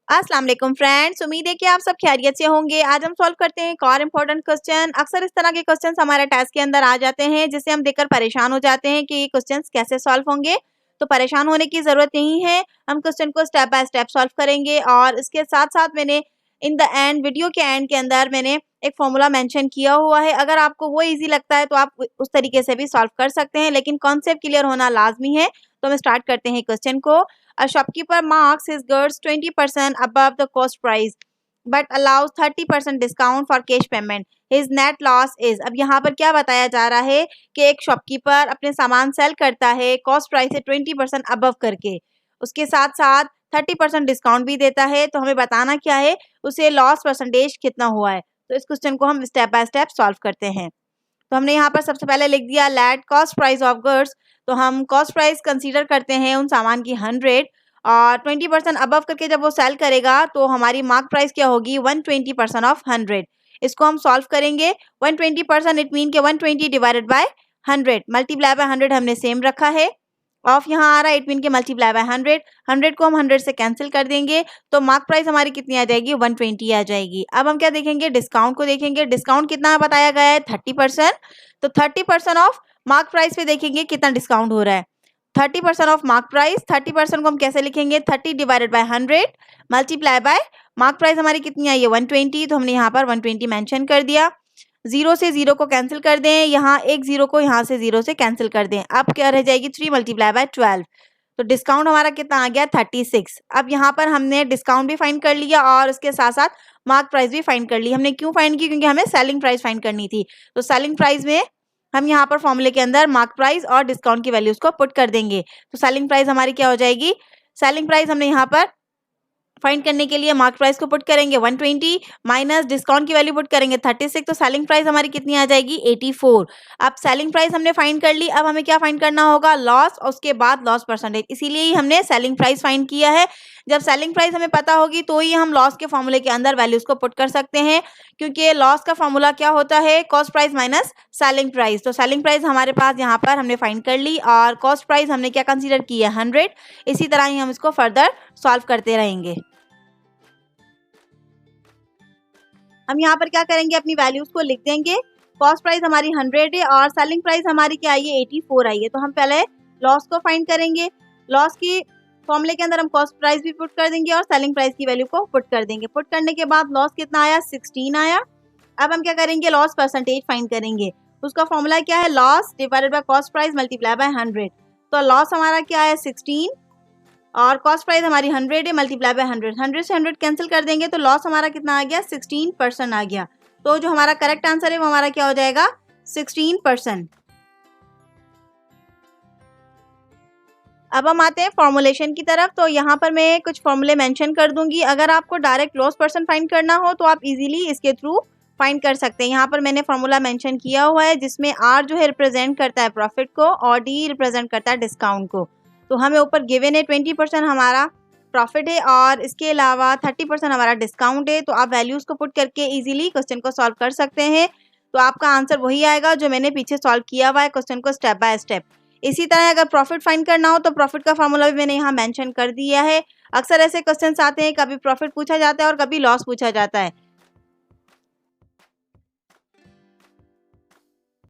अस्सलाम वालेकुम फ्रेंड्स, उम्मीद है कि आप सब खैरियत से होंगे। आज हम सॉल्व करते हैं एक और इम्पोर्टेंट क्वेश्चन। अक्सर इस तरह के क्वेश्चंस हमारे टेस्ट के अंदर आ जाते हैं जिसे हम देखकर परेशान हो जाते हैं कि ये क्वेश्चंस कैसे सॉल्व होंगे। तो परेशान होने की ज़रूरत नहीं है, हम क्वेश्चन को स्टेप बाय स्टेप सॉल्व करेंगे और इसके साथ-साथ मैंने इन द एंड वीडियो के एंड के अंदर मैंने एक फॉर्मूला मेंशन किया हुआ है। अगर आपको वो ईज़ी लगता है तो आप उस तरीके से भी सॉल्व कर सकते हैं, लेकिन कॉन्सेप्ट क्लियर होना लाज़मी है। तो हम स्टार्ट करते हैं क्वेश्चन को। A shopkeeper marks his goods 20% above the cost price but allows 30% discount for cash payment. His net loss is। अब यहाँ पर क्या बताया जा रहा है कि एक शॉपकीपर अपने सामान सेल करता है कॉस्ट प्राइस से 20% अबव करके, उसके साथ साथ 30% डिस्काउंट भी देता है। तो हमें बताना क्या है, उसे लॉस परसेंटेज कितना हुआ है। तो इस क्वेश्चन को हम स्टेप बाय स्टेप सॉल्व करते हैं। तो हमने यहाँ पर सबसे पहले लिख दिया let cost price of goods. तो हम कॉस्ट प्राइस कंसीडर करते हैं उन सामान की 100 और 20% अबव करके जब वो सेल करेगा तो हमारी मार्क प्राइस क्या होगी 120% ऑफ 100। इसको हम सॉल्व करेंगे। 120% इट मीन के 120 डिवाइडेड बाय 100 मल्टीप्लाई बाय 100 हमने सेम रखा है। ऑफ यहाँ आ रहा है इट मीन के मल्टीप्लाई बाय 100। 100 को हम 100 से कैंसिल कर देंगे तो मार्क प्राइस हमारी कितनी आ जाएगी 120 आ जाएगी। अब हम क्या देखेंगे, डिस्काउंट को देखेंगे। डिस्काउंट कितना बताया गया है 30%। तो 30% ऑफ मार्क प्राइस पे देखेंगे कितना डिस्काउंट हो रहा है। 30% ऑफ मार्क प्राइस, 30% को हम कैसे लिखेंगे 30 divided by 100 multiply by mark price हमारी कितनी आई है 120। तो हमने यहाँ पर 120 मेंशन कर दिया। 0 से 0 को कैंसिल कर दें, यहाँ एक 0 को यहाँ से 0 से कैंसिल कर दें। अब क्या रह जाएगी 3 मल्टीप्लाई बाय 12। तो डिस्काउंट हमारा कितना आ गया 36। अब यहाँ पर हमने डिस्काउंट भी फाइंड कर लिया और उसके साथ साथ मार्क प्राइस भी फाइंड कर ली। हमने क्यों फाइंड की, क्योंकि हमें सेलिंग प्राइस फाइंड करनी थी। तो सेलिंग प्राइस में हम यहाँ पर फॉर्मूले के अंदर मार्क प्राइस और डिस्काउंट की वैल्यूज को पुट कर देंगे। तो सेलिंग प्राइस हमारी क्या हो जाएगी, सेलिंग प्राइस हमने यहाँ पर फाइंड करने के लिए मार्क प्राइस को पुट करेंगे 120 माइनस डिस्काउंट की वैल्यू पुट करेंगे 36। तो सेलिंग प्राइस हमारी कितनी आ जाएगी 84। अब सेलिंग प्राइस हमने फाइंड कर ली। अब हमें क्या फाइंड करना होगा, लॉस और उसके बाद लॉस परसेंटेज। इसीलिए ही हमने सेलिंग प्राइस फाइंड किया है। जब सेलिंग प्राइस हमें पता होगी तो ही हम लॉस के फॉर्मूले के अंदर वैल्यूज को पुट कर सकते हैं, क्योंकि लॉस का फॉर्मूला क्या होता है cost price minus selling price. तो सेलिंग प्राइस हमारे पास यहाँ पर हमने फाइंड कर ली और कॉस्ट प्राइस हमने क्या कंसीडर की है 100। इसी तरह ही हम इसको फर्दर सॉल्व करते रहेंगे। हम यहाँ पर क्या करेंगे, अपनी वैल्यूज को लिख देंगे। कॉस्ट प्राइस हमारी 100 है और सेलिंग प्राइस हमारी क्या आई है 84 आई है। तो हम पहले लॉस को फाइंड करेंगे। लॉस की फॉर्मूले के अंदर हम कॉस्ट प्राइस भी पुट कर देंगे और सेलिंग प्राइस की वैल्यू को पुट कर देंगे। पुट करने के बाद लॉस कितना आया 16 आया। अब हम क्या करेंगे, लॉस परसेंटेज फाइंड करेंगे। उसका फॉर्मूला क्या है, loss divided by cost price multiply by 100। तो लॉस हमारा क्या है 16 और कॉस्ट प्राइस हमारी 100 है मल्टीप्लाई बाय 100। 100 से 100 कैंसिल कर देंगे तो लॉस हमारा कितना आ गया 16% आ गया। तो जो हमारा करेक्ट आंसर है वो हमारा क्या हो जाएगा 16%। अब हम आते हैं फॉर्मुलेशन की तरफ। तो यहाँ पर मैं कुछ फॉर्मूले मेंशन कर दूंगी। अगर आपको डायरेक्ट लॉस परसेंट फाइंड करना हो तो आप इजीली इसके थ्रू फाइंड कर सकते हैं। यहाँ पर मैंने फॉर्मूला मेंशन किया हुआ है जिसमें आर जो है रिप्रेजेंट करता है प्रॉफिट को और डी रिप्रेजेंट करता है डिस्काउंट को। तो हमें ऊपर गिवन है 20% हमारा प्रॉफिट है और इसके अलावा 30% हमारा डिस्काउंट है। तो आप वैल्यूज को पुट करके इजीली क्वेश्चन को सॉल्व कर सकते हैं। तो आपका आंसर वही आएगा जो मैंने पीछे सॉल्व किया हुआ है क्वेश्चन को स्टेप बाय स्टेप। इसी तरह अगर प्रॉफिट फाइंड करना हो तो प्रॉफिट का फॉर्मूला भी मैंने यहाँ मेंशन कर दिया है। अक्सर ऐसे क्वेश्चन आते हैं, कभी प्रॉफिट पूछा जाता है और कभी लॉस पूछा जाता है।